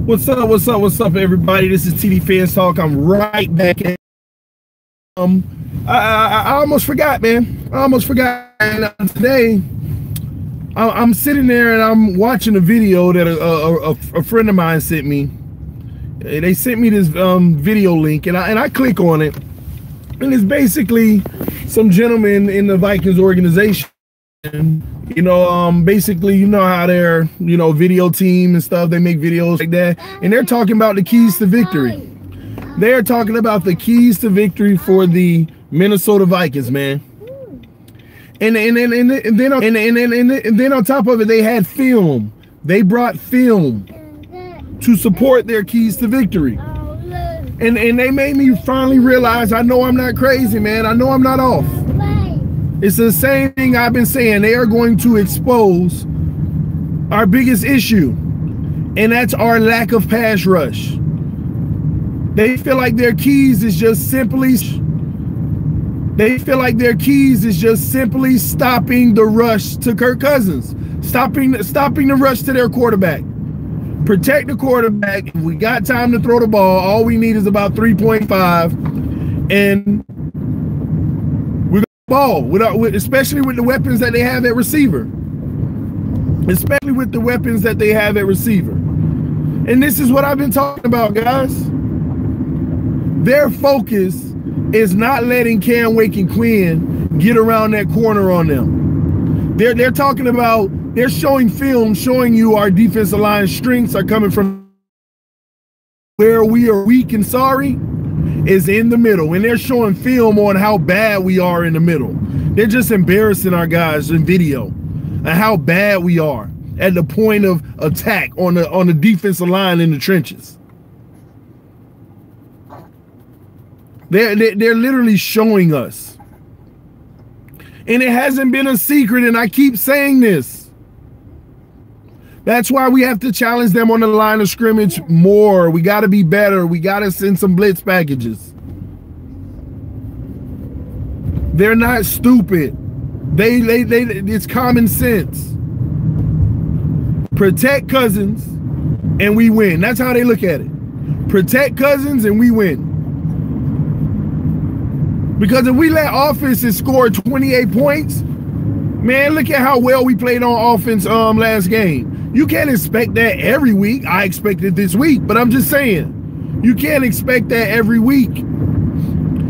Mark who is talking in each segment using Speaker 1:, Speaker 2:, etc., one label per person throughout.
Speaker 1: What's up? What's up? What's up, everybody? This is TD Fans Talk. I'm right back at. I almost forgot, man. I almost forgot. And today, I'm sitting there and I'm watching a video that a friend of mine sent me. They sent me this video link, and I click on it, and it's basically some gentleman in the Vikings organization. You know, basically, you know how they're, you know, video team and stuff. They make videos like that, and they're talking about the keys to victory. They're talking about the keys to victory for the Minnesota Vikings, man. And then on top of it, they had film. They brought film to support their keys to victory. And they made me finally realize, I know I'm not crazy, man. I know I'm not off. It's the same thing I've been saying. They are going to expose our biggest issue, and that's our lack of pass rush. They feel like their keys is just simply stopping the rush to Kirk Cousins, stopping the rush to their quarterback. Protect the quarterback. If we got time to throw the ball, all we need is about 3.5, and ball, especially with the weapons that they have at receiver. Especially with the weapons that they have at receiver. And this is what I've been talking about, guys. Their focus is not letting Cam Wake and Quinn get around that corner on them. They're talking about, they're showing film, showing you our defensive line strengths are coming from where we are weak and sorry is in the middle, and they're showing film on how bad we are in the middle. They're just embarrassing our guys in video and how bad we are at the point of attack on the defensive line in the trenches. They're literally showing us, and it hasn't been a secret, and I keep saying this. That's why we have to challenge them on the line of scrimmage more. We got to be better. We got to send some blitz packages. They're not stupid. It's common sense. Protect Cousins and we win. That's how they look at it. Protect Cousins and we win. Because if we let offenses score 28 points, man, look at how well we played on offense last game. You can't expect that every week. I expect it this week, but I'm just saying, you can't expect that every week,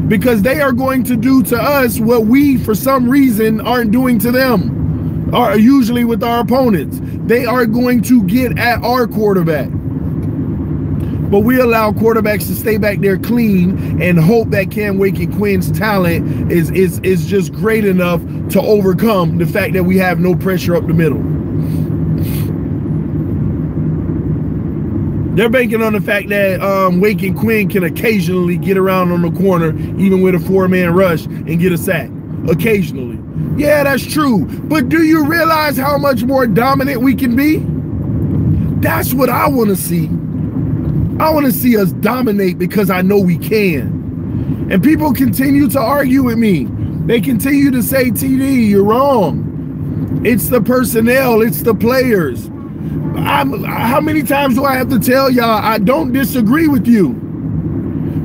Speaker 1: because they are going to do to us what we, for some reason, aren't doing to them, or usually with our opponents. They are going to get at our quarterback. But we allow quarterbacks to stay back there clean and hope that Cam Wake and Quinn's talent is just great enough to overcome the fact that we have no pressure up the middle. They're banking on the fact that Wake and Quinn can occasionally get around on the corner, even with a four-man rush, and get a sack. Occasionally. Yeah, that's true. But do you realize how much more dominant we can be? That's what I want to see. I want to see us dominate, because I know we can. And people continue to argue with me. They continue to say, TD, you're wrong. It's the personnel. It's the players. How many times do I have to tell y'all I don't disagree with you?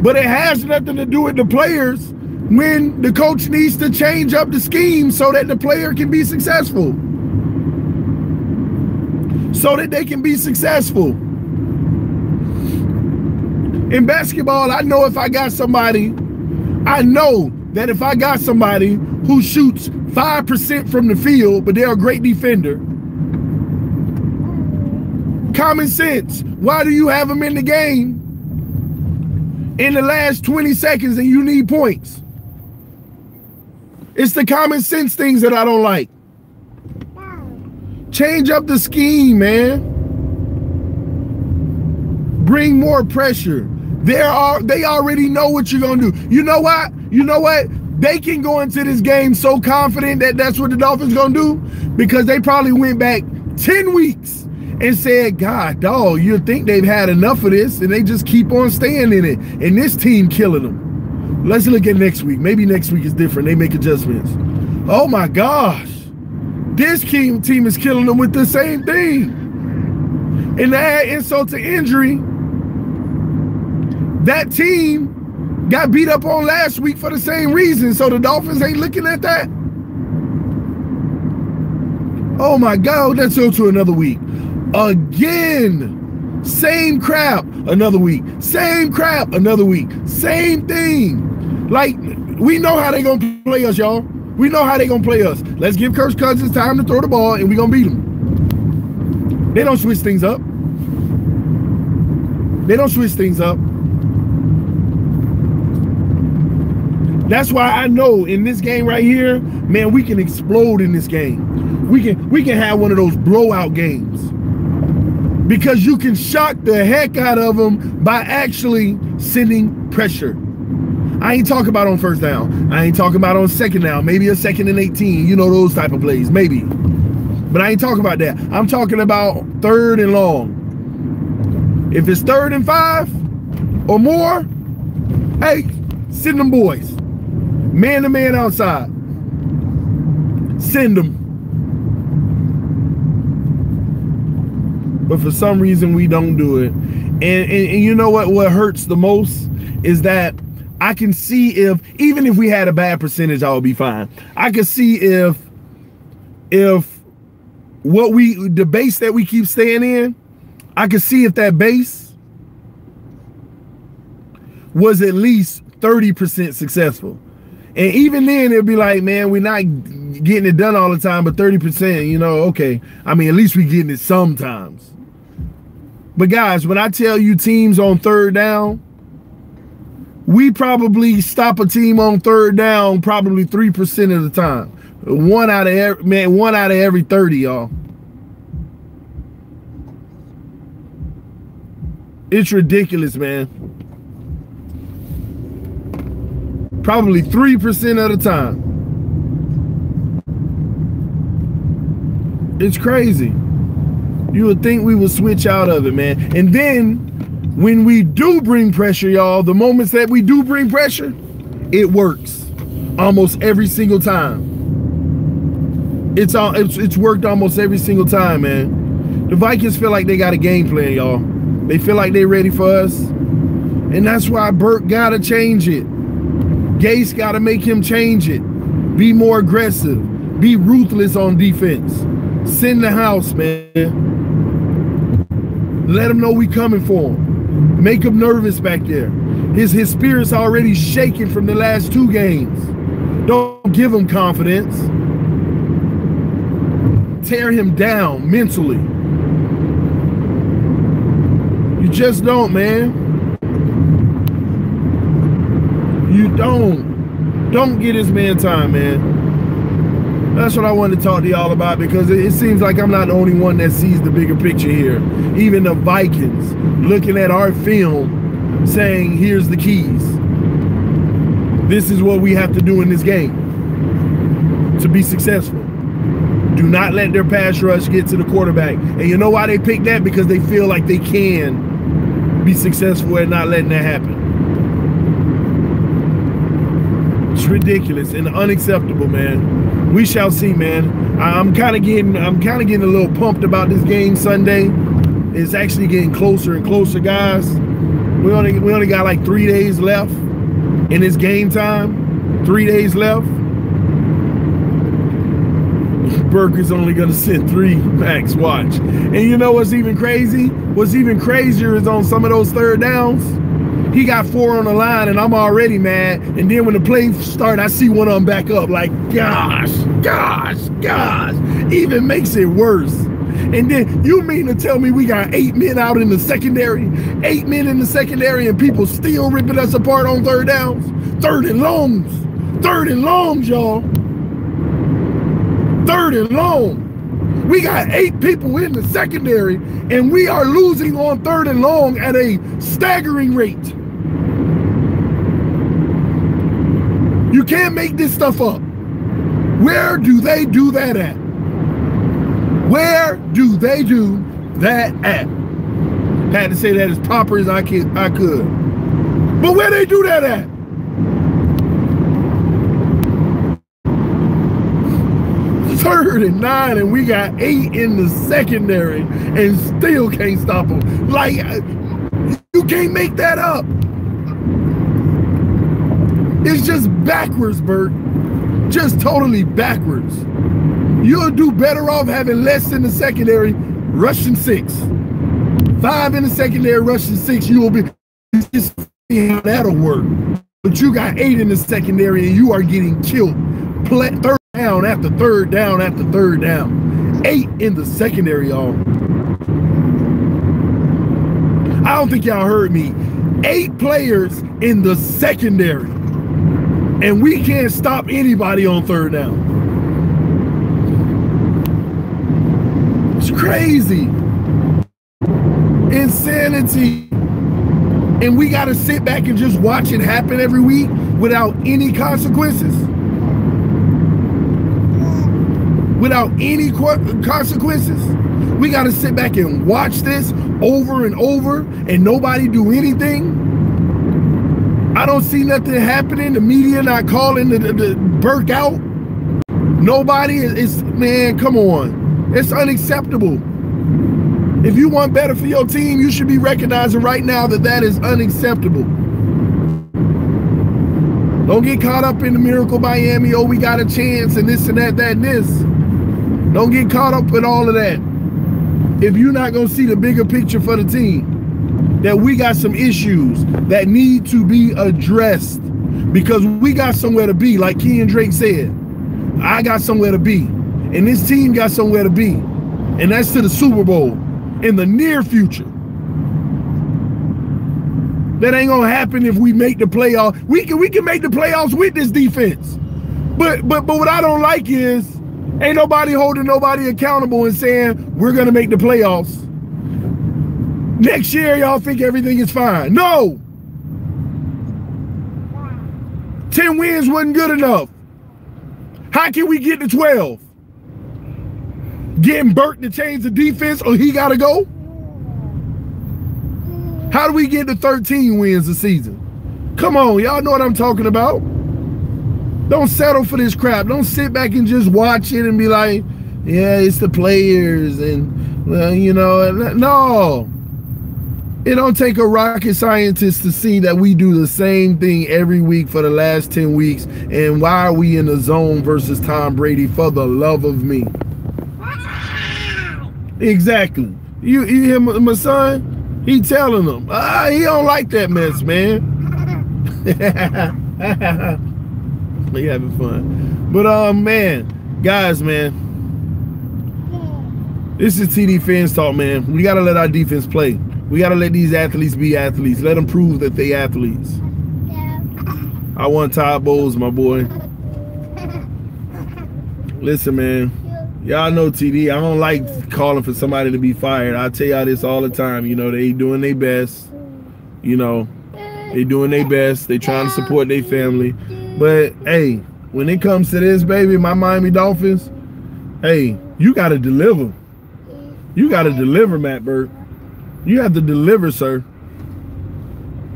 Speaker 1: But it has nothing to do with the players when the coach needs to change up the scheme so that the player can be successful. So that they can be successful. In basketball, I know if I got somebody, I know that if I got somebody who shoots 5% from the field, but they're a great defender, common sense. Why do you have them in the game in the last 20 seconds and you need points? It's the common sense things that I don't like. Change up the scheme, man. Bring more pressure. They already know what you're gonna do. You know what? You know what? They can go into this game so confident that that's what the Dolphins gonna do, because they probably went back 10 weeks and said, God, dog, you think they've had enough of this, and they just keep on staying in it, and this team killing them. Let's look at next week. Maybe next week is different. They make adjustments. Oh my gosh, this team is killing them with the same thing. And to add insult to injury, that team got beat up on last week for the same reason. So the Dolphins ain't looking at that. Oh my God, let's go to another week. Again. Same crap, another week. Same crap, another week. Same thing. Like, we know how they gonna play us, y'all. We know how they gonna play us. Let's give Kirk Cousins time to throw the ball and we gonna beat them. They don't switch things up. They don't switch things up. That's why I know in this game right here, man, we can explode in this game. We can have one of those blowout games. Because you can shock the heck out of them by actually sending pressure. I ain't talking about on first down. I ain't talking about on second down. Maybe a 2nd and 18. You know, those type of plays. Maybe. But I ain't talking about that. I'm talking about 3rd and long. If it's 3rd and 5 or more, hey, send them boys. Man to man outside. Send them. But for some reason, we don't do it. And you know what hurts the most is that I can see if, even if we had a bad percentage, I would be fine. I could see if the base that we keep staying in, I could see if that base was at least 30% successful. And even then, it'd be like, man, we're not getting it done all the time, but 30%, you know, okay. I mean, at least we're getting it sometimes. But guys, when I tell you teams on 3rd down, we probably stop a team on 3rd down probably 3% of the time. One out of every 30, y'all. It's ridiculous, man. Probably 3% of the time. It's crazy. You would think we would switch out of it, man. And then when we do bring pressure, y'all, the moments that we do bring pressure, it works almost every single time. It's worked almost every single time, man. The Vikings feel like they got a game plan, y'all. They feel like they're ready for us. And that's why Burke gotta change it. Gase gotta make him change it. Be more aggressive. Be ruthless on defense. Send the house, man. Let him know we coming for him. Make him nervous back there. His spirit's already shaking from the last 2 games. Don't give him confidence. Tear him down mentally. You just don't, man. You don't get this man time, man. That's what I wanted to talk to y'all about, because it seems like I'm not the only one that sees the bigger picture here. Even the Vikings looking at our film saying, here's the keys. This is what we have to do in this game to be successful. Do not let their pass rush get to the quarterback. And you know why they picked that? Because they feel like they can be successful at not letting that happen. It's ridiculous and unacceptable, man. We shall see, man. I'm kind of getting a little pumped about this game Sunday. It's actually getting closer and closer, guys. We only got like 3 days left in this game time. 3 days left. Burke is only gonna send 3 max. Watch. And you know what's even crazy? What's even crazier is on some of those 3rd downs, he got 4 on the line and I'm already mad. And then when the play start, I see one of them back up like, gosh. Even makes it worse. And then you mean to tell me we got 8 men out in the secondary? 8 men in the secondary and people still ripping us apart on 3rd downs? 3rd and longs. 3rd and longs, y'all. 3rd and long. We got 8 people in the secondary and we are losing on 3rd and long at a staggering rate. You can't make this stuff up. Where do they do that at? Where do they do that at? Had to say that as proper as I could. But where they do that at? 3rd and 9, and we got 8 in the secondary and still can't stop them. Like, you can't make that up. It's just backwards, Bert. Just totally backwards. You'll do better off having less in the secondary, rushing 6. 5 in the secondary, rushing 6. You will be, just see how that'll work. But you got 8 in the secondary and you are getting killed. 3rd down after 3rd down after 3rd down. 8 in the secondary, y'all. I don't think y'all heard me. 8 players in the secondary. And we can't stop anybody on 3rd down. It's crazy. Insanity. And we got to sit back and just watch it happen every week without any consequences. Without any consequences. We got to sit back and watch this over and over and nobody do anything. I don't see nothing happening. The media not calling the Burke out. Nobody is, man, come on. It's unacceptable. If you want better for your team, you should be recognizing right now that that is unacceptable. Don't get caught up in the Miracle Miami, oh, we got a chance and this and that, that and this. Don't get caught up with all of that. If you're not going to see the bigger picture for the team, that we got some issues that need to be addressed because we got somewhere to be, like Ken Drake said. I got somewhere to be, and this team got somewhere to be, and that's to the Super Bowl in the near future. That ain't gonna happen if we make the playoffs. We can make the playoffs with this defense, but what I don't like is ain't nobody holding nobody accountable and saying we're gonna make the playoffs. Next year, y'all think everything is fine. No. 10 wins wasn't good enough. How can we get to 12? Getting Burke to change the defense or he got to go? How do we get to 13 wins a season? Come on, y'all know what I'm talking about. Don't settle for this crap. Don't sit back and just watch it and be like, yeah, it's the players and, well, you know, no. It don't take a rocket scientist to see that we do the same thing every week for the last 10 weeks. And why are we in the zone versus Tom Brady? For the love of me. Exactly. You hear my son? He telling them. He don't like that mess, man. He having fun. But man, guys, man. This is TD Fans Talk, man. We gotta let our defense play. We got to let these athletes be athletes. Let them prove that they athletes. Yeah. I want Todd Bowles, my boy. Listen, man. Y'all know TD. I don't like calling for somebody to be fired. I tell y'all this all the time. You know, they doing their best. You know, they doing their best. They trying to support their family. But, hey, when it comes to this, baby, my Miami Dolphins, hey, you got to deliver. You got to deliver, Matt Burke. You have to deliver, sir.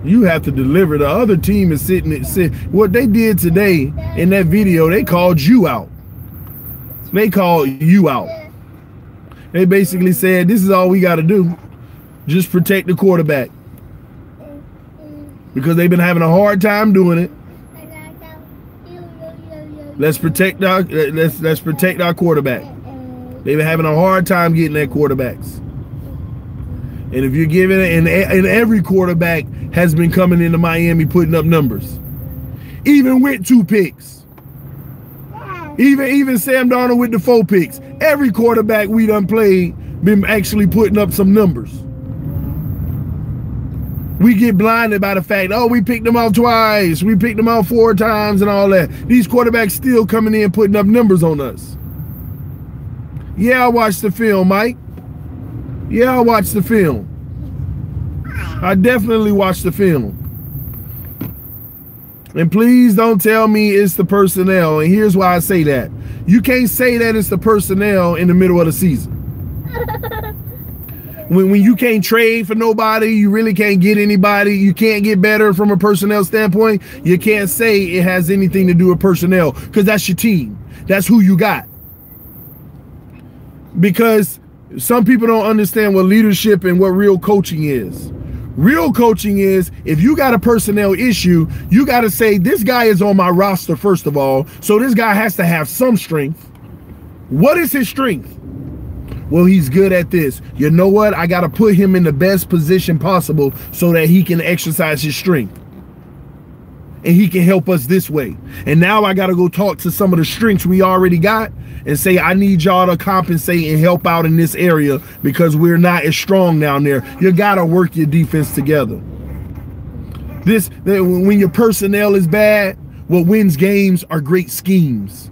Speaker 1: You have to deliver. The other team is sitting. What they did today in that video, they called you out. They called you out. They basically said, this is all we got to do. Just protect the quarterback. Because they've been having a hard time doing it. Let's protect our quarterback. They've been having a hard time getting their quarterbacks. And if you're giving it, and every quarterback has been coming into Miami putting up numbers, even with 2 picks, even Sam Darnold with the 4 picks. Every quarterback we done played been actually putting up some numbers. We get blinded by the fact, oh, we picked them out twice, we picked them out 4 times, and all that. These quarterbacks still coming in putting up numbers on us. Yeah, I watched the film, Mike. Yeah, I watched the film. I definitely watched the film. And please don't tell me it's the personnel. And here's why I say that. You can't say that it's the personnel in the middle of the season. When you can't trade for nobody, you really can't get anybody, you can't get better from a personnel standpoint, you can't say it has anything to do with personnel because that's your team. That's who you got. because some people don't understand what leadership and what real coaching is. Real coaching is, if you got a personnel issue, you got to say, this guy is on my roster, first of all, so this guy has to have some strength. What is his strength? Well, he's good at this. You know what? I got to put him in the best position possible so that he can exercise his strength. And he can help us this way. And now I got to go talk to some of the strengths we already got and say, I need y'all to compensate and help out in this area because we're not as strong down there. You got to work your defense together. When your personnel is bad, what wins games are great schemes.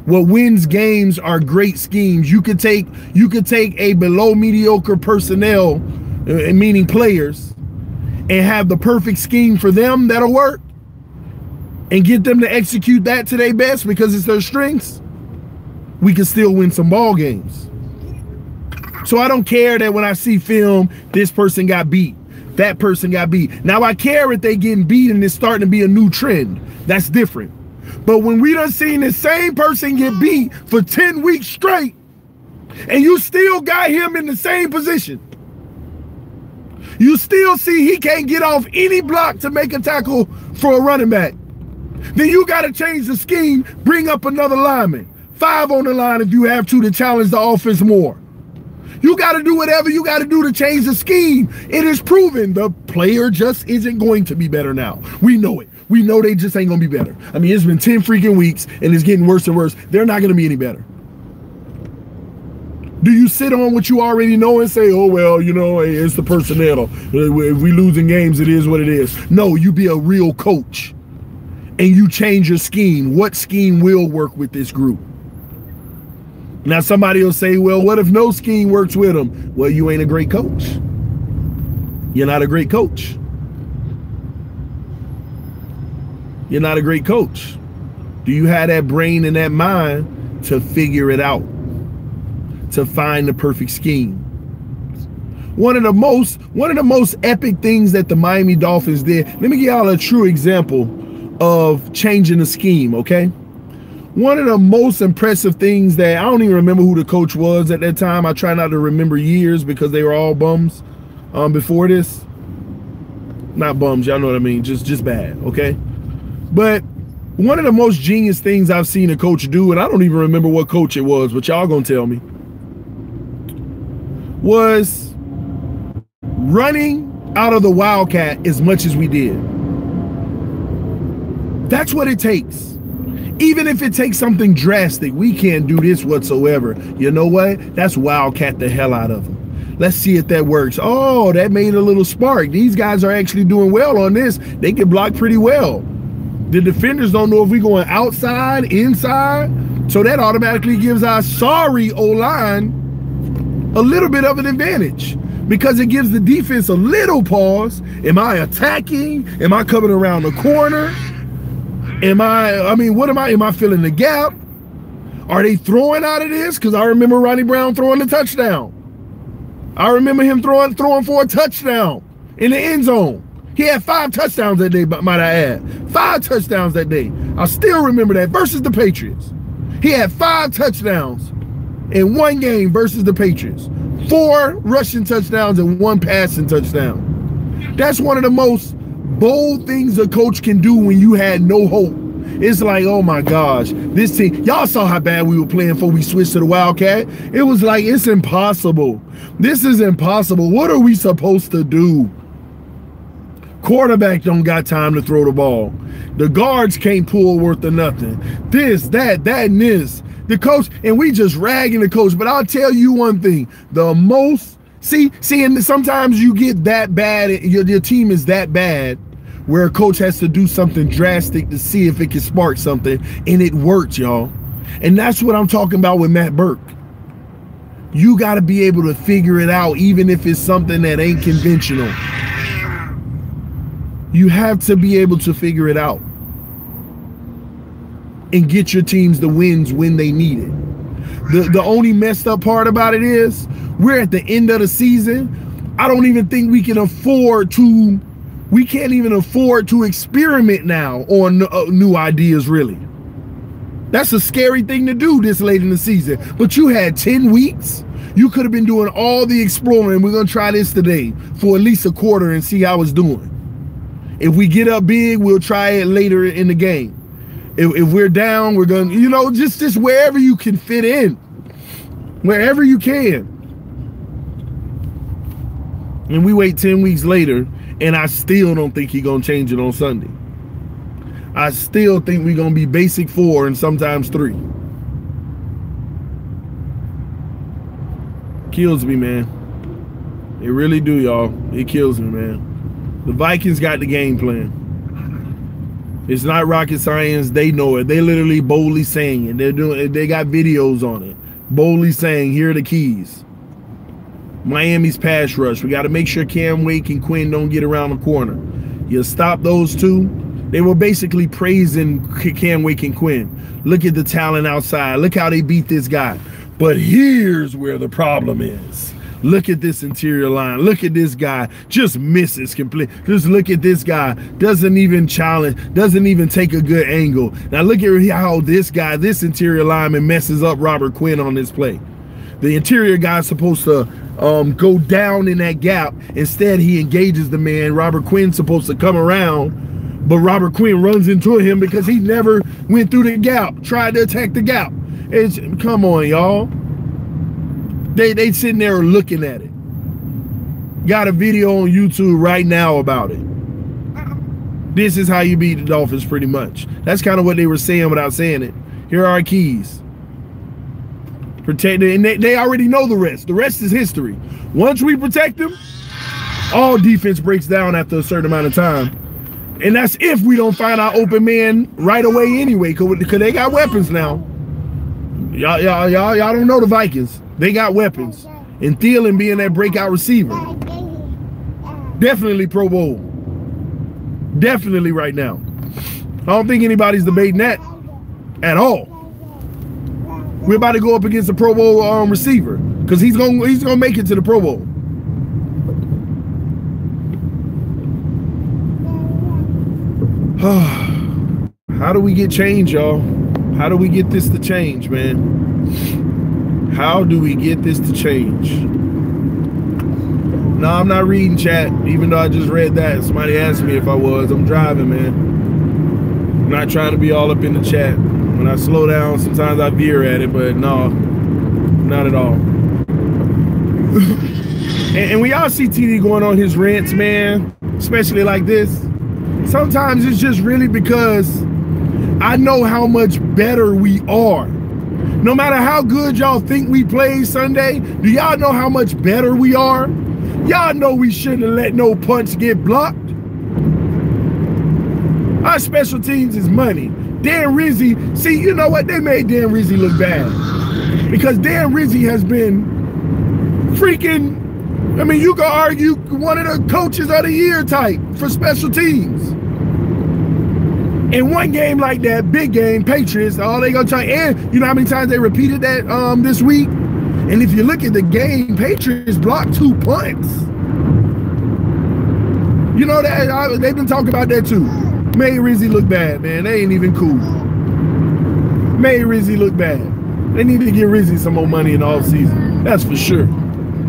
Speaker 1: What wins games are great schemes. You could take a below mediocre personnel, meaning players, and have the perfect scheme for them that'll work, and get them to execute that to their best because it's their strengths. We can still win some ball games. So I don't care that when I see film, this person got beat, that person got beat. Now I care if they getting beat and it's starting to be a new trend. That's different. But when we done seen the same person get beat for 10 weeks straight, and you still got him in the same position, you still see he can't get off any block to make a tackle for a running back, then you got to change the scheme, bring up another lineman. 5 on the line if you have to challenge the offense more. You got to do whatever you got to do to change the scheme. It is proven the player just isn't going to be better now. We know it. We know they just ain't going to be better. I mean, it's been 10 freaking weeks and it's getting worse and worse. They're not going to be any better. Do you sit on what you already know and say, oh, well, you know, hey, it's the personnel. If we losing games, it is what it is. No, you be a real coach and you change your scheme. What scheme will work with this group? Now somebody will say, well, what if no scheme works with them? Well, you ain't a great coach. You're not a great coach. You're not a great coach. Do you have that brain and that mind to figure it out, to find the perfect scheme? One of the most epic things that the Miami Dolphins did. Let me give y'all a true example of changing the scheme, okay? One of the most impressive things that I don't even remember who the coach was at that time. I try not to remember years because they were all bums before this. Not bums, y'all know what I mean, just bad, okay? But one of the most genius things I've seen a coach do, and I don't even remember what coach it was, but y'all gonna tell me, was running out of the Wildcat as much as we did. That's what it takes. Even if it takes something drastic, we can't do this whatsoever. You know what? That's Wildcat the hell out of them. Let's see if that works. Oh, that made a little spark. These guys are actually doing well on this. They can block pretty well. The defenders don't know if we're going outside, inside. So that automatically gives our sorry O-line a little bit of an advantage because it gives the defense a little pause. Am I attacking? Am I coming around the corner? Am I filling the gap? Are they throwing out of this? Because I remember Ronnie Brown throwing the touchdown. I remember him throwing for a touchdown in the end zone. He had 5 touchdowns that day, might I add. 5 touchdowns that day. I still remember that versus the Patriots. He had 5 touchdowns in one game versus the Patriots. 4 rushing touchdowns and 1 passing touchdown. That's one of the most bold things a coach can do when you had no hope. It's like, oh my gosh, this team, y'all saw how bad we were playing before we switched to the Wildcat. It was like, it's impossible. This is impossible. What are we supposed to do? Quarterback don't got time to throw the ball. The guards can't pull worth of nothing. This, that, and this. The coach, and we just ragging the coach, but I'll tell you one thing, the most, see, and sometimes you get that bad, your team is that bad, where a coach has to do something drastic to see if it can spark something, and it worked, y'all. And that's what I'm talking about with Matt Burke. You got to be able to figure it out, even if it's something that ain't conventional. You have to be able to figure it out and get your teams the wins when they need it. The only messed up part about it is we're at the end of the season. I don't even think we can afford to, we can't even afford to experiment now on new ideas, really. That's a scary thing to do this late in the season. But you had 10 weeks. You could have been doing all the exploring. We're going to try this today for at least a quarter and see how it's doing. If we get up big, we'll try it later in the game. If we're down, we're going to, you know, just wherever you can fit in. Wherever you can. And we wait 10 weeks later, and I still don't think he's going to change it on Sunday. I still think we're going to be basic 4 and sometimes 3. Kills me, man. It really do, y'all. It kills me, man. The Vikings got the game plan. It's not rocket science. They know it. They literally boldly saying it. They got videos on it. Boldly saying, here are the keys. Miami's pass rush. We got to make sure Cam Wake and Quinn don't get around the corner. You stop those two. They were basically praising Cam Wake and Quinn. Look at the talent outside. Look how they beat this guy. But here's where the problem is. Look at this interior line. Look at this guy. Just misses complete. Just look at this guy. Doesn't even challenge. Doesn't even take a good angle. Now look at how this guy, this interior lineman messes up Robert Quinn on this play. The interior guy's supposed to go down in that gap. Instead, he engages the man. Robert Quinn's supposed to come around. But Robert Quinn runs into him because he never went through the gap. Tried to attack the gap. Come on, y'all. They sitting there looking at it. Got a video on YouTube right now about it. This is how you beat the Dolphins, pretty much. That's kind of what they were saying without saying it. Here are our keys. Protect it, and they already know the rest. The rest is history. Once we protect them, all defense breaks down after a certain amount of time. And that's if we don't find our open man right away anyway, because they got weapons now. Y'all don't know the Vikings. They got weapons. And Thielen being that breakout receiver. Definitely Pro Bowl. Definitely right now. I don't think anybody's debating that at all. We're about to go up against a Pro Bowl receiver because he's gonna make it to the Pro Bowl. How do we get change, y'all? How do we get this to change, man? How do we get this to change? No, I'm not reading chat, even though I just read that. Somebody asked me if I was. I'm driving, man. I'm not trying to be all up in the chat. When I slow down, sometimes I veer at it, but no, not at all. and we all see TD going on his rants, man, especially like this. Sometimes it's just really because I know how much better we are. No matter how good y'all think we played Sunday, do y'all know how much better we are? Y'all know we shouldn't have let no punch get blocked. Our special teams is money. Dan Rizzi, see, you know what? They made Dan Rizzi look bad. Because Dan Rizzi has been freaking, I mean, you could argue one of the coaches of the year type for special teams. In one game like that, big game, Patriots, all they gonna try, and you know how many times they repeated that this week? And if you look at the game, Patriots blocked 2 punts. You know that they've been talking about that too. Made Rizzi look bad, man. They ain't even cool. Made Rizzi look bad. They need to give Rizzi some more money in the offseason. That's for sure.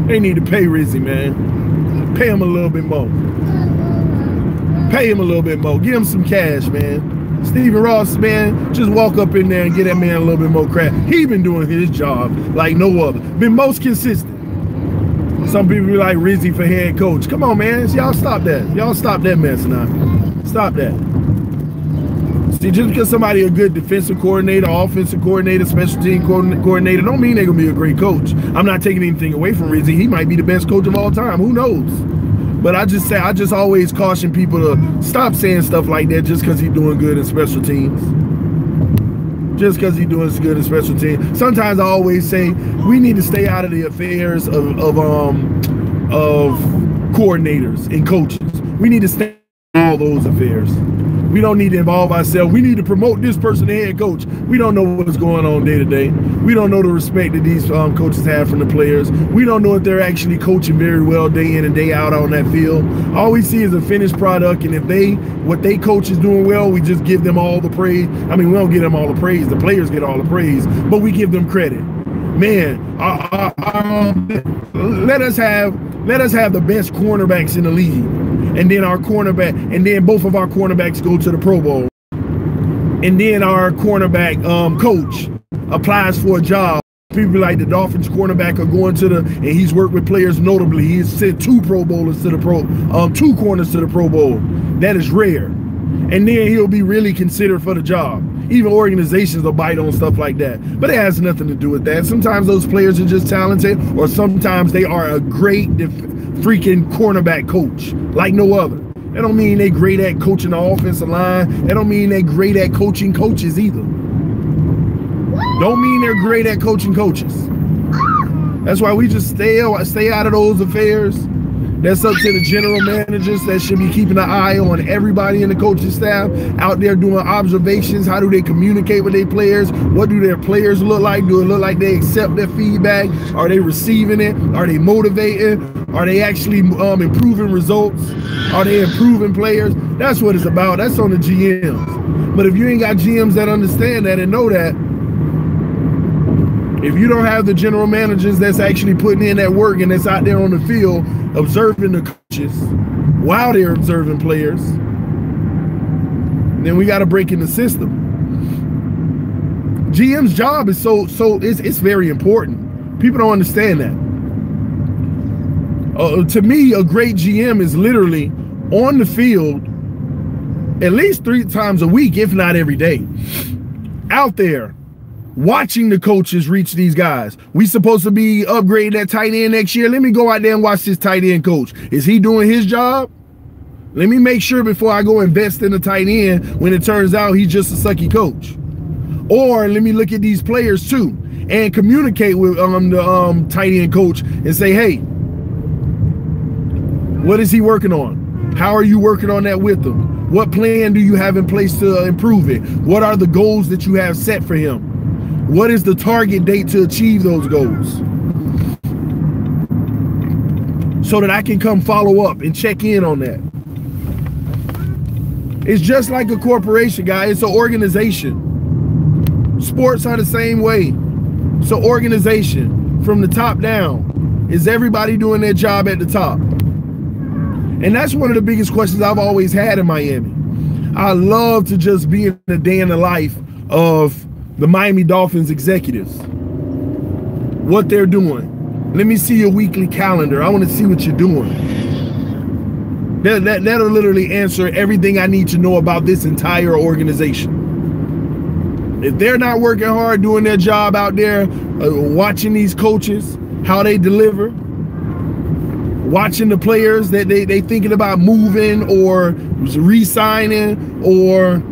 Speaker 1: They need to pay Rizzi, man. Pay him a little bit more. Pay him a little bit more. Give him some cash, man. Stephen Ross, man, just walk up in there and get that man a little bit more crap. He been doing his job like no other. Been most consistent. Some people be like Rizzi for head coach. Come on, man. Y'all stop that. Y'all stop that mess now. Stop that. See, just because somebody a good defensive coordinator, offensive coordinator, special team coordinator, don't mean they're going to be a great coach. I'm not taking anything away from Rizzi. He might be the best coach of all time. Who knows? But I just always caution people to stop saying stuff like that just because he's doing good in special teams. Just because he's doing good in special teams. Sometimes I always say we need to stay out of the affairs of coordinators and coaches. We need to stay out of all those affairs. We don't need to involve ourselves. We need to promote this person to head coach. We don't know what's going on day to day. We don't know the respect that these coaches have from the players. We don't know if they're actually coaching very well day in and day out on that field. All we see is a finished product, and if what they coach is doing well, we just give them all the praise. I mean, we don't give them all the praise. The players get all the praise, but we give them credit. Man, let us have the best cornerbacks in the league, and then both of our cornerbacks go to the Pro Bowl, and then our cornerback coach applies for a job. People like the Dolphins cornerback are going and he's worked with players notably. He's sent 2 Pro Bowlers to the 2 corners to the Pro Bowl. That is rare. And then he'll be really considered for the job. Even organizations will bite on stuff like that. But it has nothing to do with that. Sometimes those players are just talented, or sometimes they are a great freaking cornerback coach like no other. That don't mean they're great at coaching the offensive line. That don't mean they're great at coaching coaches either. Don't mean they're great at coaching coaches. That's why we just stay out of those affairs. That's up to the general managers that should be keeping an eye on everybody in the coaching staff, out there doing observations. How do they communicate with their players? What do their players look like? Do it look like they accept their feedback? Are they receiving it? Are they motivating? Are they actually improving results? Are they improving players? That's what it's about. That's on the GMs. But if you ain't got GMs that understand that and know that, if you don't have the general managers that's actually putting in that work and that's out there on the field observing the coaches while they're observing players, then we got to break in the system. GM's job is it's very important. People don't understand that. To me, a great GM is literally on the field at least 3 times a week, if not every day, out there watching the coaches reach these guys. We supposed to be upgrading that tight end next year. Let me go out there and watch this tight end coach. Is he doing his job? Let me make sure before I go invest in a tight end when it turns out he's just a sucky coach. Or let me look at these players too and communicate with the tight end coach and say, hey, what is he working on? How are you working on that with him? What plan do you have in place to improve it? What are the goals that you have set for him? What is the target date to achieve those goals? So that I can come follow up and check in on that. It's just like a corporation, guys. It's an organization. Sports are the same way. It's an organization from the top down. Is everybody doing their job at the top? And that's one of the biggest questions I've always had in Miami. I love to just be in the day in the life of the Miami Dolphins executives, what they're doing. Let me see your weekly calendar. I want to see what you're doing. That'll literally answer everything I need to know about this entire organization. If they're not working hard doing their job out there, watching these coaches, how they deliver, watching the players that they thinking about moving or re-signing or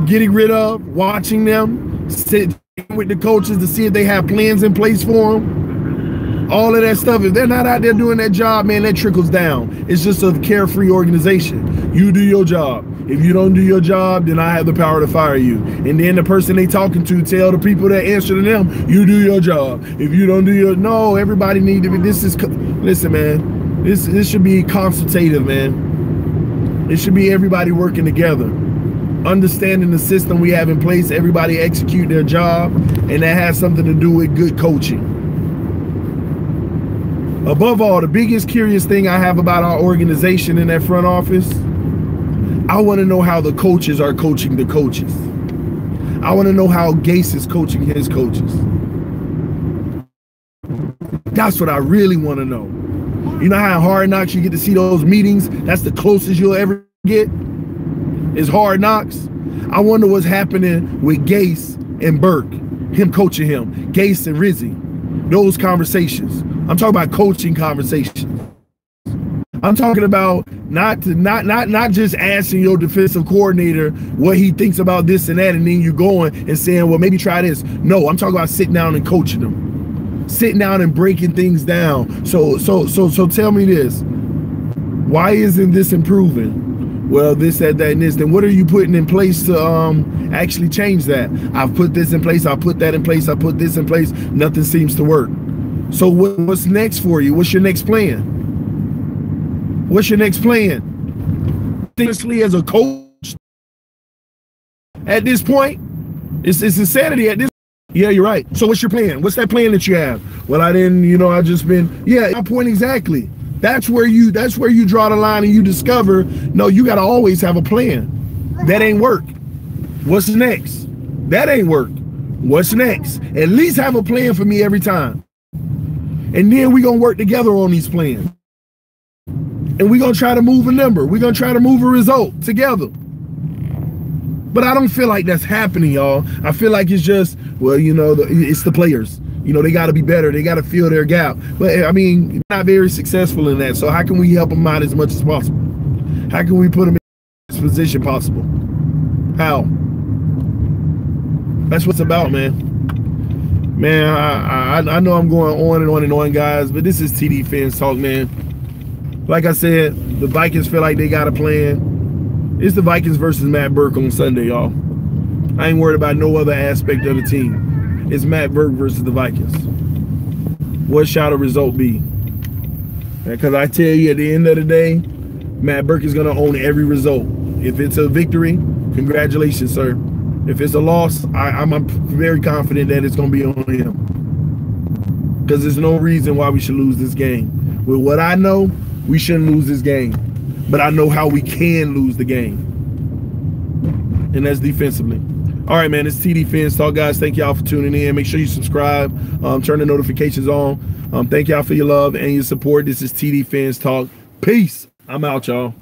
Speaker 1: getting rid of, watching them, sit with the coaches to see if they have plans in place for them, all of that stuff. If they're not out there doing that job, man, that trickles down. It's just a carefree organization. You do your job. If you don't do your job, then I have the power to fire you. And then the person they talking to tell the people that answer to them, you do your job. If you don't do your, no, everybody need to be, listen, man, this should be consultative, man. It should be everybody working together, understanding the system we have in place, everybody execute their job, and that has something to do with good coaching. Above all, the biggest curious thing I have about our organization in that front office, I want to know how the coaches are coaching the coaches. I want to know how Gase is coaching his coaches. That's what I really want to know. You know how Hard Knocks you get to see those meetings? That's the closest you'll ever get. Is Hard Knocks. I wonder what's happening with Gase and Burke, him coaching him, Gase and Rizzi, those conversations. I'm talking about coaching conversations. I'm talking about not just asking your defensive coordinator what he thinks about this and that, and then you going and saying, well, maybe try this. No, I'm talking about sitting down and coaching them, sitting down and breaking things down. So tell me this: why isn't this improving? well, this, that, and this. Then what are you putting in place to actually change that? I've put this in place. I put that in place. I put this in place. Nothing seems to work. So what's next for you? What's your next plan? What's your next plan? Seriously, as a coach, at this point, it's insanity at this. Yeah, you're right. So what's your plan? What's that plan that you have? Well, I didn't, you know, I just been, yeah, my point exactly. That's where you draw the line and you discover, no, you got to always have a plan. That ain't work. What's next? That ain't work. What's next? At least have a plan for me every time. And then we're going to work together on these plans. And we're going to try to move a number. We're going to try to move a result together. But I don't feel like that's happening, y'all. I feel like it's just, well, you know, it's the players. You know, they got to be better. They got to fill their gap. But, I mean, not very successful in that. So how can we help them out as much as possible? How can we put them in the best position possible? How? That's what it's about, man. Man, I know I'm going on and on and on, guys, but this is TD Fans Talk, man. Like I said, the Vikings feel like they got a plan. It's the Vikings versus Matt Burke on Sunday, y'all. I ain't worried about no other aspect of the team. It's Matt Burke versus the Vikings. What shall the result be? Because I tell you, at the end of the day, Matt Burke is going to own every result. If it's a victory, congratulations, sir. If it's a loss, I'm very confident that it's going to be on him. Because there's no reason why we should lose this game. With what I know, we shouldn't lose this game. But I know how we can lose the game. And that's defensively. All right, man, it's TD Fans Talk, guys. Thank y'all for tuning in. Make sure you subscribe. Turn the notifications on. Thank y'all for your love and your support. This is TD Fans Talk. Peace. I'm out, y'all.